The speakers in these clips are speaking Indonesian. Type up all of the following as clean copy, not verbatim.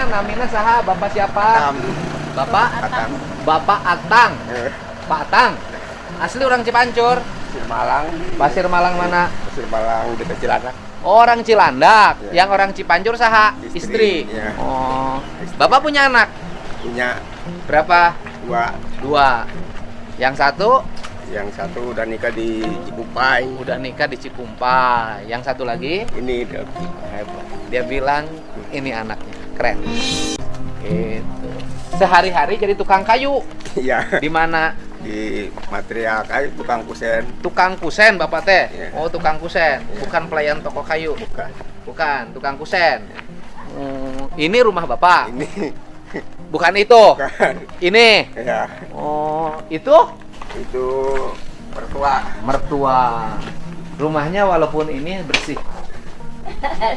namina saha? Bapak siapa? Bapak Atang. Bapak Atang. Pak Atang. Asli orang Cipancur. Pasir Malang. Pasir Malang mana? Pasir Malang dekat Cilandak. Orang Cilandak. Ya. Yang orang Cipancur saha? Istri. Istri. Ya. Oh. Bapak punya anak? Punya Berapa? 2. 2. Yang satu Yang satu udah nikah di Cikumpai. udah nikah di Cikumpai. Yang satu lagi Ini dia hebat. dia bilang ini anaknya. Keren. Gitu. Sehari-hari jadi tukang kayu. Iya. Di mana? Di material kayu tukang kusen. Tukang kusen Bapak teh. Iya. Oh, tukang kusen. Iya. Bukan pelayan toko kayu. Bukan. Bukan, tukang kusen. Ini rumah Bapak. Ini Bukan itu. bukan. Ini. Ya. Oh, itu Itu mertua. mertua. Rumahnya walaupun ini bersih.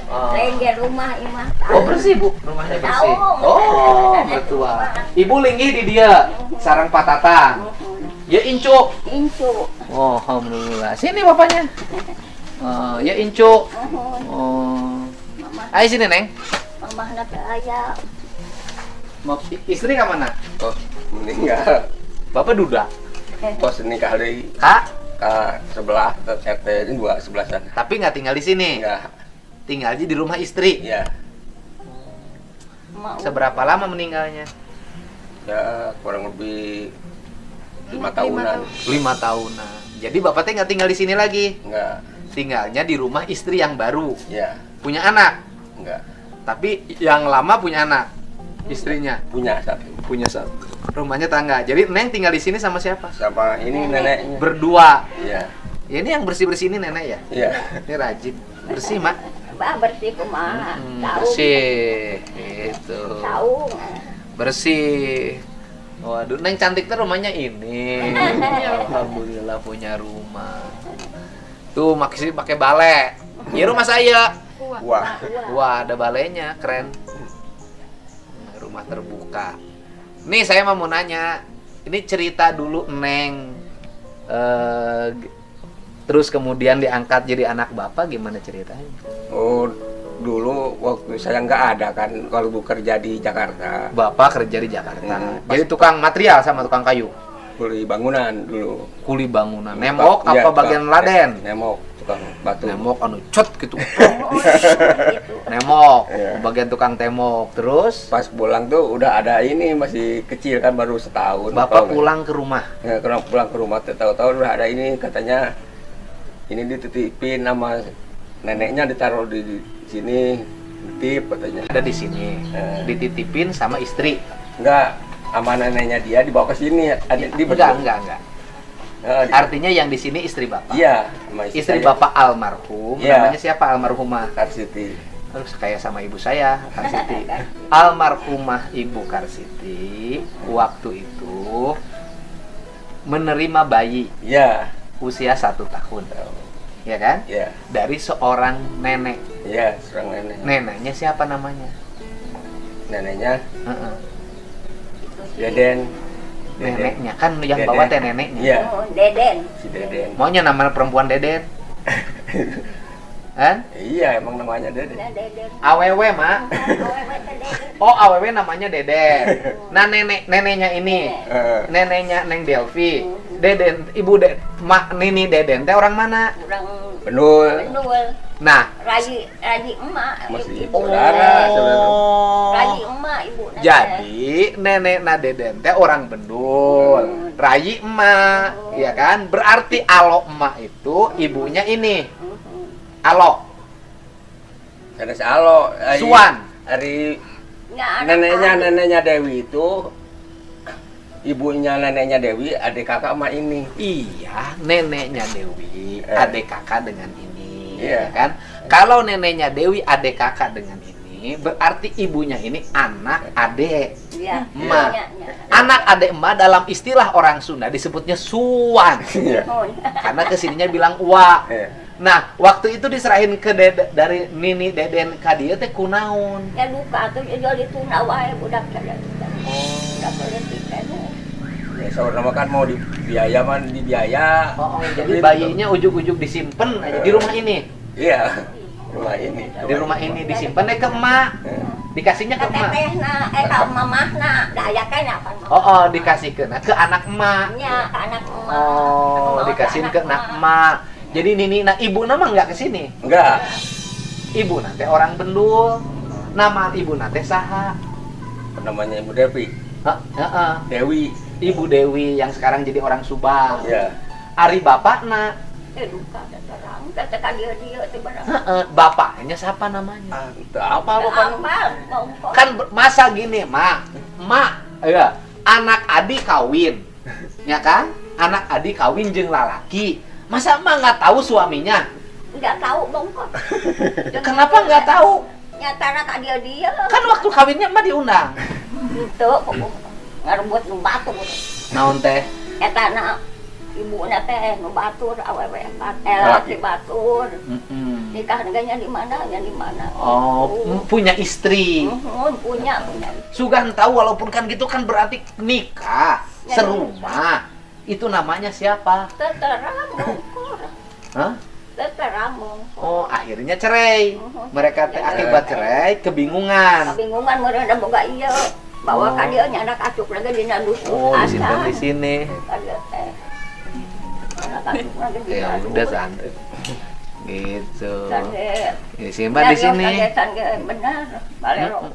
Oh. Lain dia rumah imah. Oh, bersih, Bu. Rumahnya bersih. Tahu. Oh, mertua. Ibu linggih di dia. Sarang patatan. Ya incu. Incu. Oh, alhamdulillah. Sini bapaknya. Oh, ya incu. Oh. Mama, Ayo sini, Neng. mama nak ayah. Istri ke mana? Oh, meninggal. Bapak duda. Kos nikah dari Kak, ke sebelah ke RT ini 2 sebelah sana. tapi nggak tinggal di sini. Enggak. Tinggal aja di rumah istri. Ya. Mak Seberapa lama meninggalnya? Ya kurang lebih 5 tahunan. 5 tahunan. Jadi bapak teh nggak tinggal di sini lagi. Enggak. Tinggalnya di rumah istri yang baru. Ya. Punya anak. Enggak. Tapi yang lama punya anak. Istrinya Punya satu. punya satu. Rumahnya tangga. Jadi Neng tinggal di sini sama siapa? Sama ini neneknya. Berdua. Iya. Ya, ini yang bersih-bersih ini nenek ya? Iya. Ini rajin. Bersih, Mak. bah bersih kumaha. Tahu. Bersih. Itu. Tahu. Bersih. Waduh, Neng cantik tuh rumahnya ini. Alhamdulillah punya rumah. Tuh masih pakai bale. Ya rumah saya. Wah. Wah, ada balenya, keren. Rumah terbuka. Nih saya mau nanya, ini cerita dulu Neng, terus kemudian diangkat jadi anak bapak, gimana ceritanya? Oh, dulu waktu saya nggak ada kan kalau bekerja di Jakarta. Bapak kerja di Jakarta, Pas- jadi tukang material sama tukang kayu, Kuli bangunan dulu. kuli bangunan, nemok Iya, apa bagian tukang- laden? Nemok, tukang batu. Nemok anu cut gitu, Gitu. nemok, Iya. bagian tukang temok, terus Pas pulang tuh udah ada ini, masih kecil kan, baru setahun. bapak Tahu pulang ke rumah. nggak? Ya, kalau pulang ke rumah tahu-tahu udah ada ini, katanya ini dititipin sama neneknya, ditaruh di sini, titip katanya. Ada di sini, dititipin sama istri. Enggak, sama neneknya dia dibawa ke sini. Ada di Enggak. Nah, Artinya yang di sini istri bapak. iya, sama Istri saya. bapak almarhum, Iya. namanya siapa almarhumah? Karsiti. Terus kayak sama ibu saya, Karsiti. Almarhumah ibu Karsiti waktu itu menerima bayi Iya, usia 1 tahun, ya kan? iya, Dari seorang nenek. iya, seorang nenek. Neneknya siapa namanya? Neneknya Heeh. Deden. Neneknya kan yang Deden. bawa teh neneknya. Iya, Oh, Deden. si Deden. Maunya nama perempuan Deden, kan? Iya, emang namanya Deden. Nah, Deden. Awewe mak. Awewe teh Deden. Oh awewe namanya Deden. Nah neneknya ini. Neneknya Neng Delvi, Deden, ibu mak Nini Deden teh orang mana? Kurang Benul. benul. Nah, Raji emak. Masih Ibu saudara, saudara. Raji emak ibu. nah. jadi nenek na Deden teh orang Bendul, Rayi emak, ya kan? Berarti Alo emak itu ibunya ini, Alo, Karena si Alo. Suwan. Hari Nggak ada neneknya Dewi itu, ibunya neneknya Dewi, adik kakak sama ini. Iya, neneknya Dewi, Eh. adik kakak dengan ini, Iya. ya kan? Kalau neneknya Dewi, adik kakak dengan ini, berarti ibunya ini anak adik. Iya. Emak. Iya, iya. Anak adik emak dalam istilah orang Sunda disebutnya suwan. Iya. Oh, Karena kesininya bilang wa. Iya. Nah, waktu itu diserahin ke dari Nini Deden ka dieu teh kunaon? ya duka tuh jadi ditunda wae budak teh. Budak politik teh. Ya, saudara kan mau dibiaya man dibiaya. Oh, jadi bayinya ujuk-ujuk disimpen aja di rumah ini. Iya. Rumah ini. Di rumah ini disimpen deh ke emak. Dikasihnya ke emak. Tetehna, ka mamahna, daya kan apa? Oh, dikasih ke anak emak. Nya, ke anak emak. Oh, dikasihin ke anak emak. Jadi Nini, nah ibu nama nggak kesini? Enggak. Ibu nanti orang Bendul. Nama ibu nanti saha? Namanya Ibu Dewi. Heeh. Dewi. Ibu Dewi yang sekarang jadi orang Subang. Ya. Ari bapakna. Luka terang, kata dia itu barang. Bapaknya siapa namanya? Apa bapak? Kan masa gini, mak, ya, anak adik kawin, ya kan? Anak adik kawin jeung lalaki. Masa emak nggak tahu suaminya? Nggak tahu bongkot. Kenapa nggak tahu? Nyata kak dia. Kan waktu kawinnya emak diundang. Itu ngarebut nu batu. Naon teh? Eta na ibu teh nu batur awewe laki batur. Nikah neganya di mana? Ya di mana? Oh, punya istri. Punya. Sugan tahu walaupun kan gitu kan berarti nikah serumah. Itu namanya siapa? Terang. Hah? Terang. Oh, akhirnya cerai. Mereka teh akibat cerai kebingungan. Kebingungan mereka boga ieu. Bawa ka dieu nya ada kacuk lagi dina dusun. Oh, disimpan di sini. Ya udah santai. Gitu. Disimpan di sini. Benar.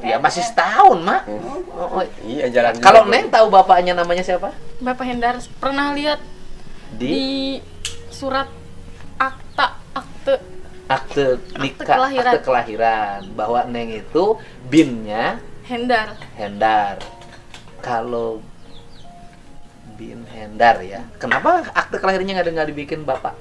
Ya masih setahun, Mak. Oh, Iya, jalan. kalau Neng tahu bapaknya namanya siapa? Bapak Hendar pernah lihat di surat akte nikah, kelahiran. akte kelahiran bahwa Neng itu binnya Hendar. Kalau bin Hendar ya. Kenapa akte kelahirannya nggak dibikin bapak?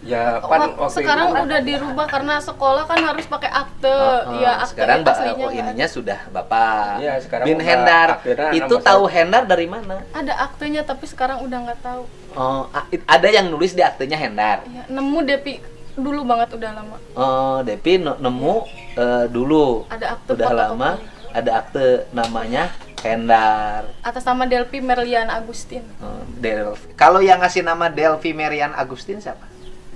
Ya, pan waktu Sekarang itu. udah dirubah karena sekolah kan harus pakai akte. Ya, akte sekarang aslinya ininya sudah bapak. Iya, sekarang bin udah Hendar. akhirnya Itu nama tahu saya. Hendar dari mana? ada aktenya tapi sekarang udah nggak tahu. Oh, ada yang nulis di aktenya Hendar. Ya, nemu Depi dulu banget udah lama. Oh, Depi nemu dulu. Ada akte Udah fotokopi. lama ada akte namanya Hendar. Atas nama Delpi Merlian Agustin. Kalau yang ngasih nama Delvi Merian Agustin siapa?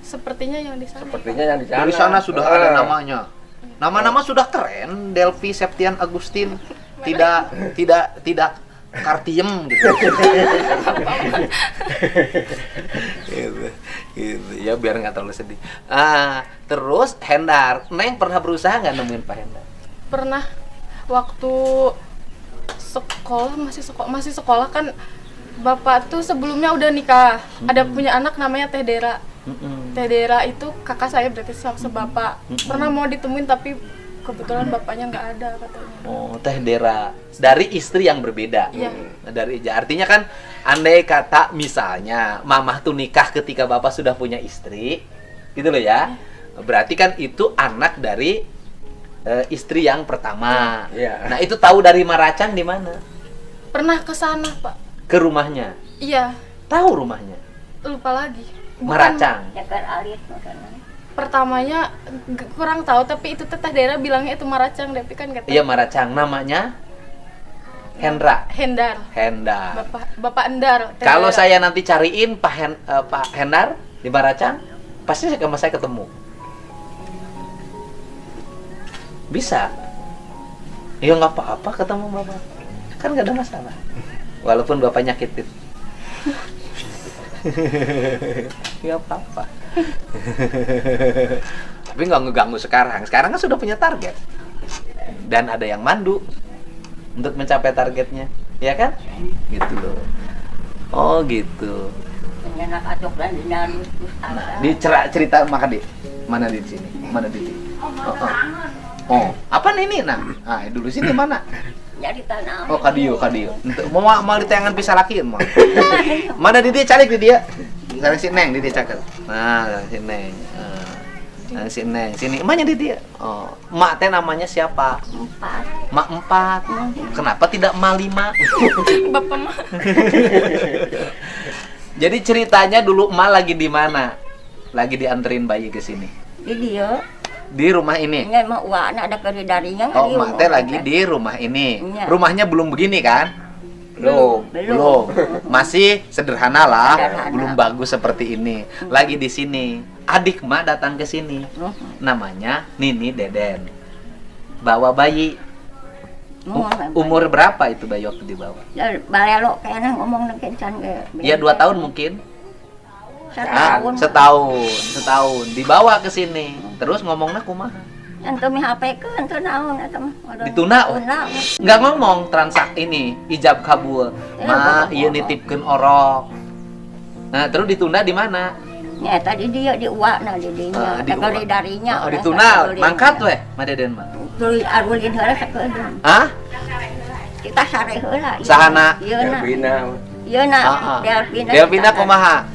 Sepertinya yang di sana. Sepertinya yang di sana. Dari sana sudah ada namanya. Nama-nama sudah keren, Delvi Septian Agustin. Tidak Kartiem gitu. gitu. Ya biar nggak terlalu sedih. Terus Hendar, Neng pernah berusaha nggak nemuin Pak Hendar? Pernah waktu masih sekolah kan bapak tuh sebelumnya udah nikah. Ada punya anak namanya Teh Dera. Teh Dera itu kakak saya berarti sama sebapak. Pernah mau ditemuin tapi kebetulan bapaknya nggak ada katanya. Oh, Teh Dera dari istri yang berbeda. Iya. Artinya kan andai kata misalnya mamah tuh nikah ketika bapak sudah punya istri, gitu loh ya. Berarti kan itu anak dari istri yang pertama. Iya. Nah, itu tahu dari Maracang di mana? Pernah ke sana, Pak. Ke rumahnya. Iya, Tahu rumahnya? lupa lagi. Maracang. Jakar alit makanya. Pertamanya kurang tahu tapi itu Teh Dera bilangnya itu Maracang, tapi kan kata Iya, Maracang. Namanya Hendra. Hendar. Hendar. Bapak Endar. Teh Kalau Dera. saya nanti cariin Pak Hendar di Maracang, pasti sama saya ketemu. Bisa. Ya nggak apa-apa ketemu bapak. Kan nggak ada masalah. Walaupun bapak nyakitin. Nggak apa-apa. Tapi nggak ngeganggu sekarang. Sekarang kan sudah punya target. Dan ada yang mandu untuk mencapai targetnya. Ya kan? Gitu loh. Oh gitu. Anak acok dan dinarus terus ada. Cerita maka di mana di sini? Mana di sini? Oh, apa nih ini? Nah, dulu sini mana? Jadi tanah. Oh, kadio. Mau ditayangan pisah laki mau. Mana di dia cari di dia? Sekarang si Neng di dia cakep. Nah, si Neng. Si Neng sini. Emaknya di dia. Oh, emak teh namanya siapa? 4. Mak 4. Kenapa tidak emak 5? Bapak mah Jadi ceritanya dulu emak lagi di mana? Lagi dianterin bayi ke sini. Di dia. Di rumah ini. Nggak mau uang ada kerja darinya. Oh, emak teh lagi di rumah ini. Iya. Rumahnya belum begini kan? Belum. Masih sederhana lah, Sederhana. belum bagus seperti ini. Lagi di sini. Adik emak datang ke sini. Namanya Nini Deden. Bawa bayi. Umur berapa itu bayi waktu dibawa? Balelo kayaknya ngomong kencan ke. Ya 2 tahun mungkin. Setahun. Setahun dibawa ke sini. Terus ngomongnya kumaha? Ente mi HP ke ente naon eta mah. Dituna. Enggak ngomong transaksi ini ijab kabul. Ma, ieu nitipkeun orok. Nah, terus ditunda di mana? Ya tadi dia di uakna di dinya. Kalau darinya dituna mangkat we, Madeden mah. Tuluy arulin heula sakeun. Hah? Kita sare heula. Sahana? Yeuna. Yeuna. Delvina kumaha?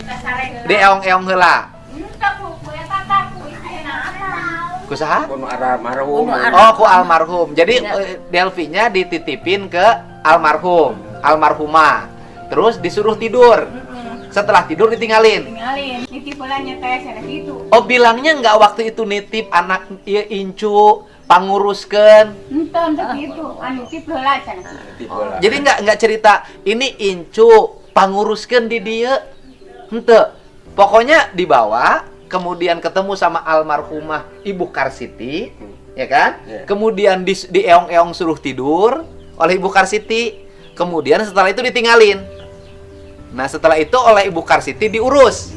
Di eong-eong heula. Kusaha? Ku almarhum. Oh, ku almarhum. Jadi Delvinya dititipin ke almarhum, almarhumah. Terus disuruh tidur. Setelah tidur ditinggalin. Nitip ulangnya teh sana gitu. Oh, bilangnya nggak waktu itu nitip anak ieu incu panguruskeun. Ente gitu, nitip heula sana. Jadi nggak cerita ini incu panguruskeun di dieu. Henteu. Pokoknya dibawa kemudian ketemu sama almarhumah Ibu Karsiti, ya kan? Yeah. Kemudian di eong-eong suruh tidur oleh Ibu Karsiti. Kemudian setelah itu ditinggalin. Nah, setelah itu oleh Ibu Karsiti diurus.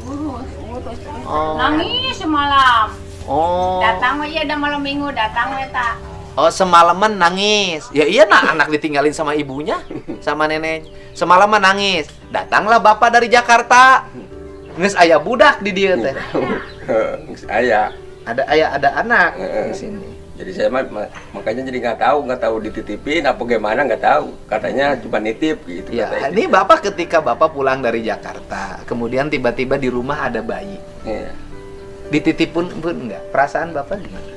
Oh. Nangis semalam. Oh. Datang aja udah malam minggu datang eta. Oh, semalaman nangis. Ya iya nah, anak ditinggalin sama ibunya, sama nenek. Semalaman nangis. Datanglah bapak dari Jakarta. Geus aya budak di dieu teh. Aya. Ada anak di sini. Jadi saya makanya jadi nggak tahu dititipin apa gimana nggak tahu. Katanya cuma nitip gitu. Ya, ini bapak ketika bapak pulang dari Jakarta, kemudian tiba-tiba di rumah ada bayi. Iya. Dititip pun enggak. Perasaan bapak gimana?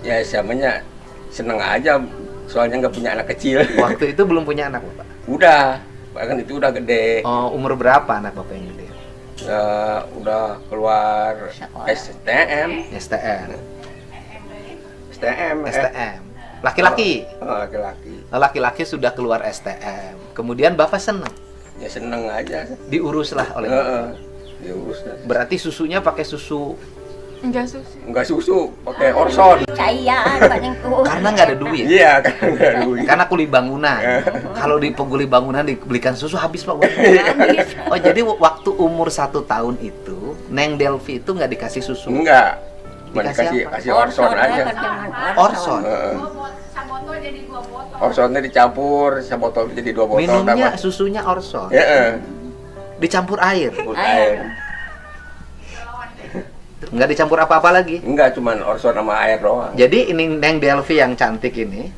Ya samanya seneng aja, soalnya nggak punya anak kecil. Waktu itu belum punya anak bapak. Udah, bahkan itu udah gede. Oh, umur berapa anak bapak yang gede? Udah keluar STM. Laki-laki. Laki-laki. Laki-laki sudah keluar STM. Kemudian bapak senang. Ya seneng aja. Diuruslah oleh bapak. Diurus. Berarti susunya pakai susu? Enggak susu, pakai Orson. Cairan paling tuh. Karena nggak ada duit. Iya, karena nggak ada duit. Karena kuli bangunan. Kalau di pengguli bangunan dibelikan susu habis pak. Oh jadi waktu umur 1 tahun itu, Neng Delvi itu nggak dikasih susu? Enggak. Cuma Dikasih kasih Orson aja. Orson. Sabotol jadi 2 botol. Orsonnya dicampur, sabotol jadi 2 botol. Minumnya susunya Orson. Ya. Dicampur air. Air. Nggak dicampur apa-apa lagi? Enggak, cuman Orson sama air doang. Jadi ini Neng Delvi yang cantik ini,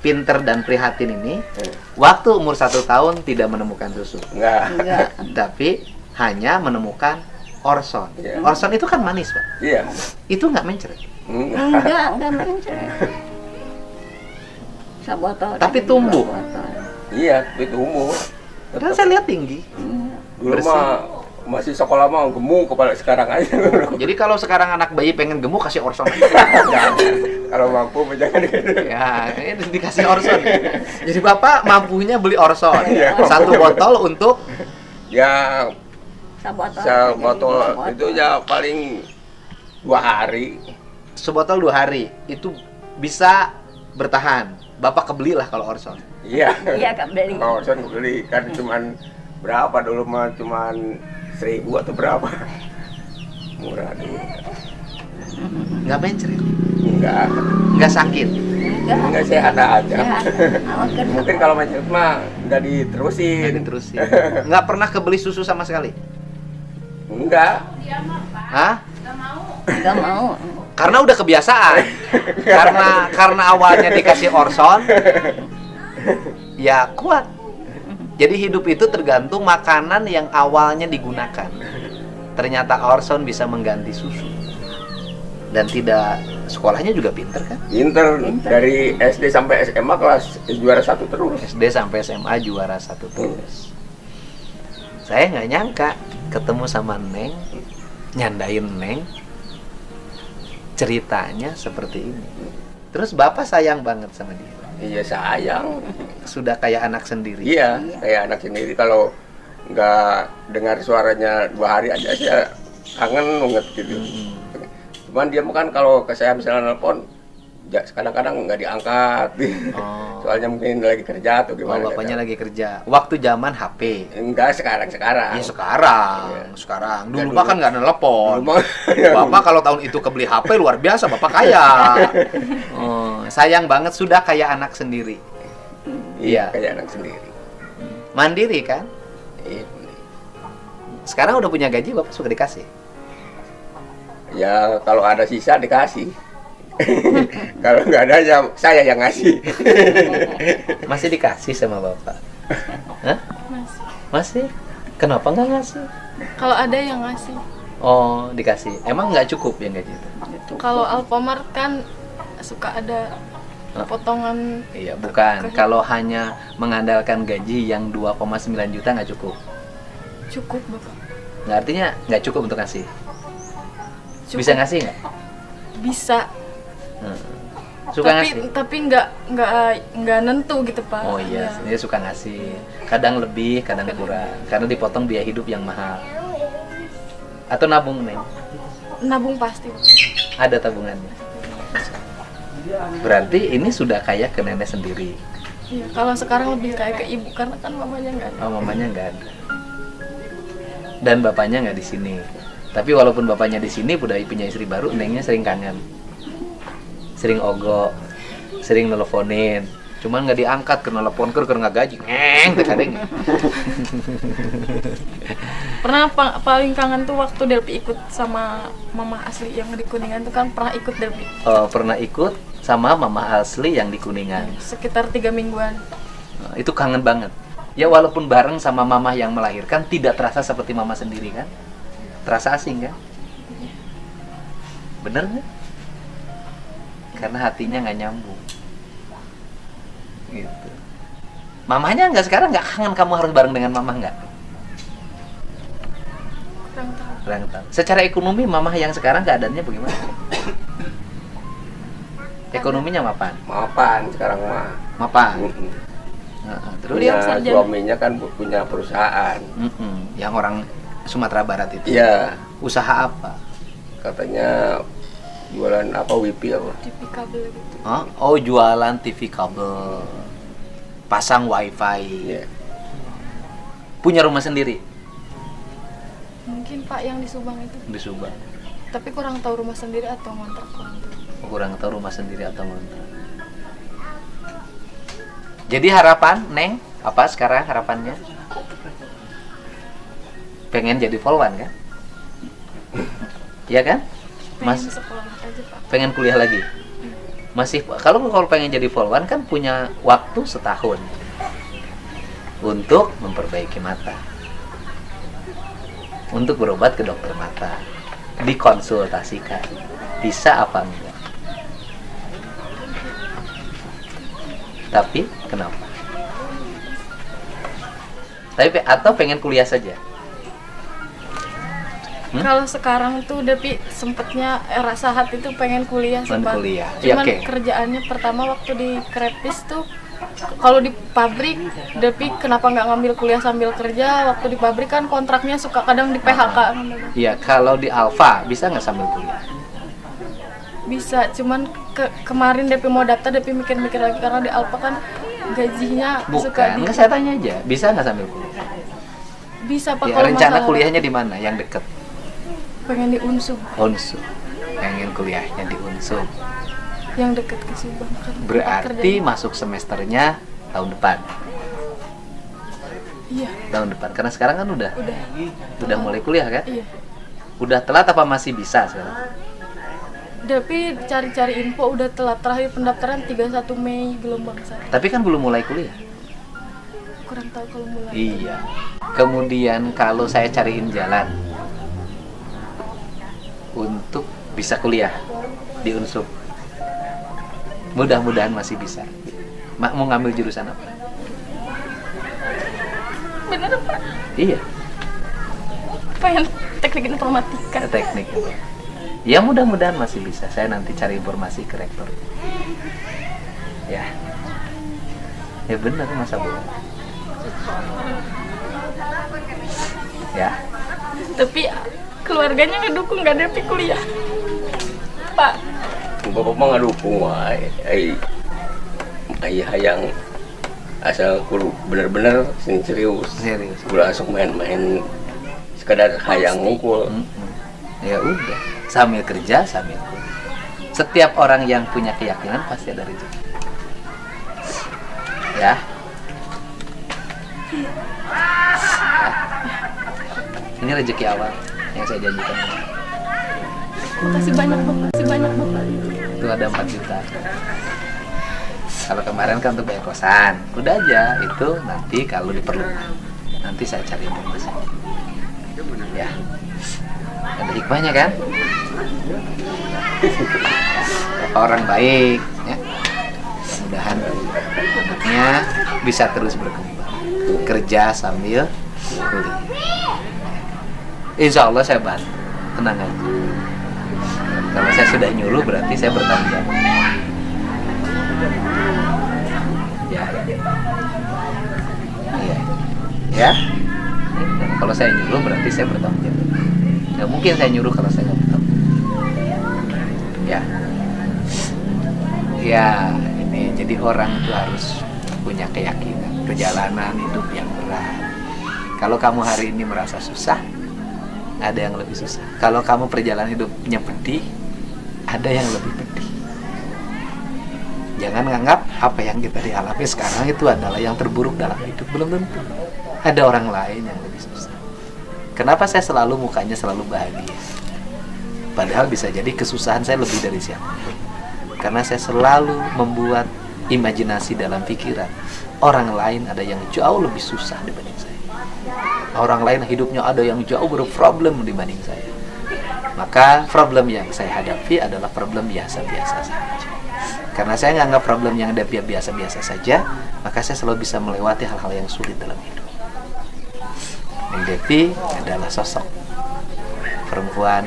pinter dan prihatin ini, waktu umur 1 tahun tidak menemukan susu. Enggak. Tapi hanya menemukan Orson. Iya. Orson itu kan manis pak. Iya. Itu nggak mencret. Enggak mencret. Sabotol. Tapi tumbuh. Iya, itu umur. Kan saya lihat tinggi. Dulu bersih. mah masih sekolah mah gemuk kepala sekarang aja. Jadi kalau sekarang anak bayi pengen gemuk kasih Orson. Kalau mampu jangan. Ya, ini dikasih Orson. Jadi bapak mampunya beli Orson. Iya. 1 botol untuk Ya Sabotol. itu ya paling 2 hari. sebotol 2 hari. Itu bisa bertahan. Bapak kebelilah kalau Orson. Iya. Iya Kak beli. Kalau Orson beli kan cuman berapa dulu mah cuman 1.000 atau berapa. Murah dulu. Nggak mencret. Enggak sakit. Enggak sehat aja. Ya. Mungkin kalau macet mah enggak diterusin. Nggak pernah kebeli susu sama sekali. Enggak. Hah? Enggak mau. Karena udah kebiasaan. karena awalnya dikasih Orson, ya kuat. Jadi hidup itu tergantung makanan yang awalnya digunakan. Ternyata Orson bisa mengganti susu. Dan tidak, sekolahnya juga pinter kan? Pinter. Dari SD sampai SMA kelas juara 1 terus. SD sampai SMA juara 1 terus. Saya nggak nyangka ketemu sama Neng, nyandain Neng, ceritanya seperti ini. Terus Bapak sayang banget sama dia. Iya sayang. Sudah kayak anak sendiri. Iya, kayak anak sendiri. Kalau nggak dengar suaranya 2 hari aja saya kangen banget gitu. Cuman dia kan kalau ke saya misalnya nelpon kadang-kadang nggak diangkat. Oh. Soalnya mungkin lagi kerja atau Oh, gimana. bapaknya lagi kerja. Waktu zaman HP. Enggak, sekarang. Ya sekarang, Iya. sekarang. Ya, Dulu dulu. mah kan nggak ada telepon. Dulu mah- Bapak kalau tahun itu kebeli HP luar biasa, bapak kaya. Oh, sayang banget sudah kayak anak sendiri. Iya. Kayak anak sendiri. Mandiri kan? Iya. Sekarang udah punya gaji, bapak suka dikasih. Ya kalau ada sisa dikasih. Kalau nggak ada ya saya yang ngasih. Masih dikasih sama bapak? Hah? Masih. Masih? Kenapa nggak ngasih? Kalau ada yang ngasih. Oh, dikasih. Emang nggak cukup yang gaji itu? Kalau Alfamart kan suka ada Hah? potongan. Iya, bukan. Kalau hanya mengandalkan gaji yang 2,9 juta nggak cukup. Cukup bapak. Nggak, artinya nggak cukup untuk ngasih. Cukup. Bisa ngasih nggak? Bisa. Suka tapi ngasih? tapi nggak nentu gitu pak. Oh iya, Iya. dia suka ngasih. Kadang lebih, kadang kurang. Karena dipotong biaya hidup yang mahal. Atau nabung, Neng? Nabung pasti. Ada tabungannya. Berarti ini sudah kayak ke nenek sendiri. Iya, kalau sekarang lebih kayak ke ibu karena kan mamanya nggak ada. Oh, mamanya nggak ada. Dan bapaknya nggak di sini. Tapi walaupun bapaknya di sini, udah punya istri baru, Nengnya sering kangen. Sering ogok, sering nelponin. Cuman nggak diangkat, ke nelpon karena nggak gaji. Terkadang. Pernah paling kangen tuh waktu Delpi ikut sama mama asli yang di Kuningan tuh kan pernah ikut Delpi. Pernah ikut sama mama asli yang di Kuningan. Sekitar 3 mingguan. Itu kangen banget. Ya walaupun bareng sama mama yang melahirkan, tidak terasa seperti mama sendiri kan? Terasa asing kan? Bener nggak? Karena hatinya nggak nyambung. Gitu. Mamanya nggak sekarang nggak kangen kamu harus bareng dengan mama nggak? Kurang tahu. Kurang tahu. Secara ekonomi mama yang sekarang keadaannya bagaimana? Ekonominya mapan? Mapan sekarang mah. Mapan. Mm-mm. Terus Dia Punya sarjana. suaminya kan punya perusahaan. yang orang Sumatera Barat itu. Iya, Usaha apa? katanya jualan apa wifi apa. TV kabel gitu. Hah? Oh, jualan TV kabel. Pasang wifi. Iya. Punya rumah sendiri Mungkin Pak yang di Subang itu. di Subang. Tapi kurang tahu rumah sendiri atau ngontrak kurang tahu. Kurang tahu rumah sendiri atau ngontrak. Jadi harapan, Neng, apa sekarang harapannya? Pengen jadi polwan kan? Iya kan? Pengen Mas, sekolah aja Pak. pengen kuliah lagi? Masih, kalau pengen jadi polwan kan punya waktu setahun untuk memperbaiki mata, untuk berobat ke dokter mata, dikonsultasikan, bisa apa enggak. Tapi kenapa? Tapi atau pengen kuliah saja? Kalau sekarang tuh Depi sempetnya rasa hati tuh pengen kuliah sih, Pengen Pak. kuliah. Ya, Cuman oke. kerjaannya pertama waktu di Krepis tuh kalau di pabrik Depi kenapa nggak ngambil kuliah sambil kerja? Waktu di pabrik kan kontraknya suka kadang di PHK. Iya, kalau di Alfa bisa nggak sambil kuliah? Bisa, cuman kemarin Depi mau daftar Depi mikir-mikir lagi karena di Alfa kan gajinya suka Bukan, nggak, saya tanya aja, bisa nggak sambil kuliah? bisa Pak Ya, kalau rencana masalah kuliahnya di mana? Yang deket? pengen di Unsum Unsur. Pengen kuliahnya di Unsur. yang deket ke Subang kan. Berarti Kerjanya. masuk semesternya tahun depan. Iya, Tahun depan. Karena sekarang kan udah mulai kuliah kan? iya. Udah telat apa masih bisa sekarang? Tapi cari-cari info udah telat, terakhir pendaftaran 31 Mei gelombang 1. Tapi kan belum mulai kuliah. Kurang tahu kalau mulai. Iya. Kemudian kalau saya cariin jalan untuk bisa kuliah di Unsur, mudah-mudahan masih bisa. Mau ngambil jurusan apa? Bener Pak, Iya, pengen teknik informatika. teknik. Ya mudah-mudahan masih bisa. Saya nanti cari informasi ke rektor. Ya. Ya benar, masa bohong. Ya. Tapi keluarganya ngedukung nggak Depi kuliah Pak. bapak mah ngadukung wae. Ayah yang asal kudu bener-bener serius. Serius. Kudu langsung main-main sekadar hayang ngumpul. Ya udah, sambil kerja sambil kuliah. Setiap orang yang punya keyakinan pasti ada rezeki. Ya. Ini rezeki awal yang saya janjikan. Makasih banyak Bapak, makasih banyak Bapak. Itu ada 4 juta. Kalau kemarin kan untuk bayar kosan, udah aja itu nanti kalau diperlukan. Nanti saya cari bungkus. Ya. Ada hikmahnya kan? Bapak orang baik, ya. Mudah-mudahan anaknya bisa terus berkembang, kerja sambil kuliah. Insya Allah saya bantu, tenang aja. Kalau saya sudah nyuruh berarti saya bertanggung jawab. Ya, iya, ya. Kalau saya nyuruh berarti saya bertanggung jawab. Nggak mungkin saya nyuruh kalau saya nggak bertanggung jawab. Ya, ya. Ini jadi orang itu harus punya keyakinan. Perjalanan hidup yang berat. Kalau kamu hari ini merasa susah, ada yang lebih susah. Kalau kamu perjalanan hidupnya pedih, ada yang lebih pedih. Jangan nganggap apa yang kita dialami sekarang itu adalah yang terburuk dalam hidup. Belum tentu. Ada orang lain yang lebih susah. Kenapa saya selalu mukanya selalu bahagia? Padahal bisa jadi kesusahan saya lebih dari siapapun. Karena saya selalu membuat imajinasi dalam pikiran. Orang lain ada yang jauh lebih susah dibanding saya. Orang lain hidupnya ada yang jauh berproblem dibanding saya. Maka problem yang saya hadapi adalah problem biasa-biasa saja. Karena saya nganggap problem yang ada biasa-biasa saja, maka saya selalu bisa melewati hal-hal yang sulit dalam hidup. Devi adalah sosok perempuan,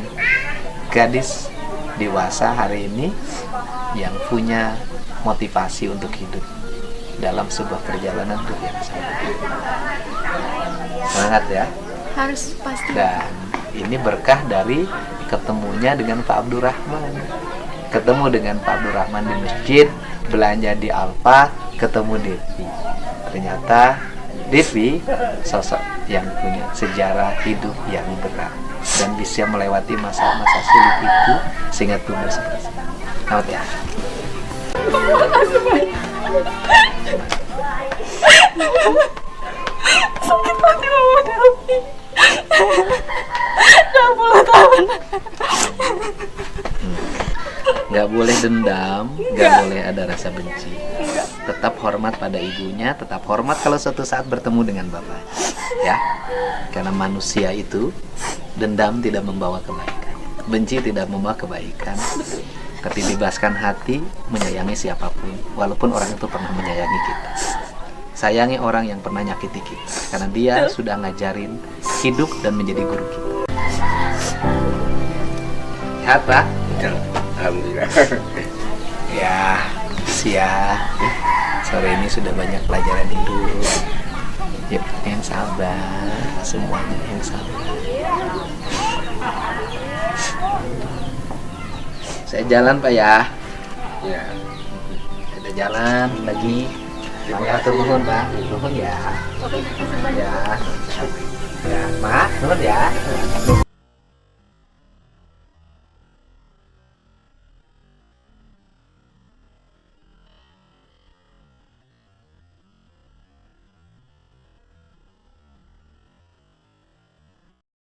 gadis dewasa hari ini yang punya motivasi untuk hidup dalam sebuah perjalanan hidup yang sangat. Semangat ya. Harus pasti. Dan ini berkah dari ketemunya dengan Pak Abdurrahman. Ketemu dengan Pak Abdurrahman di masjid, belanja di Alfa, ketemu Devi. Ternyata Devi sosok yang punya sejarah hidup yang berat dan bisa melewati masa-masa sulit itu sehingga tumbuh seperti ini. Selamat ya. Makasih banyak. Sakit hati Mama Devi. 20 tahun. Nggak boleh dendam, nggak boleh ada rasa benci. Tetap hormat pada ibunya, tetap hormat kalau suatu saat bertemu dengan bapak. Ya, karena manusia itu dendam tidak membawa kebaikan, benci tidak membawa kebaikan. Tapi bebaskan hati menyayangi siapapun, walaupun orang itu pernah menyayangi kita. Sayangi orang yang pernah nyakiti kita, karena dia sudah ngajarin hidup dan menjadi guru kita. Sehat, Pak? Alhamdulillah. Ya, sore ini sudah banyak pelajaran hidup. Yuk, yang sabar, semuanya yang sabar. Saya jalan, Pak ya. Ya. Kita jalan lagi. Mangga turun, Pak. Turun ya. Ya. Ya, Mak, turun ya.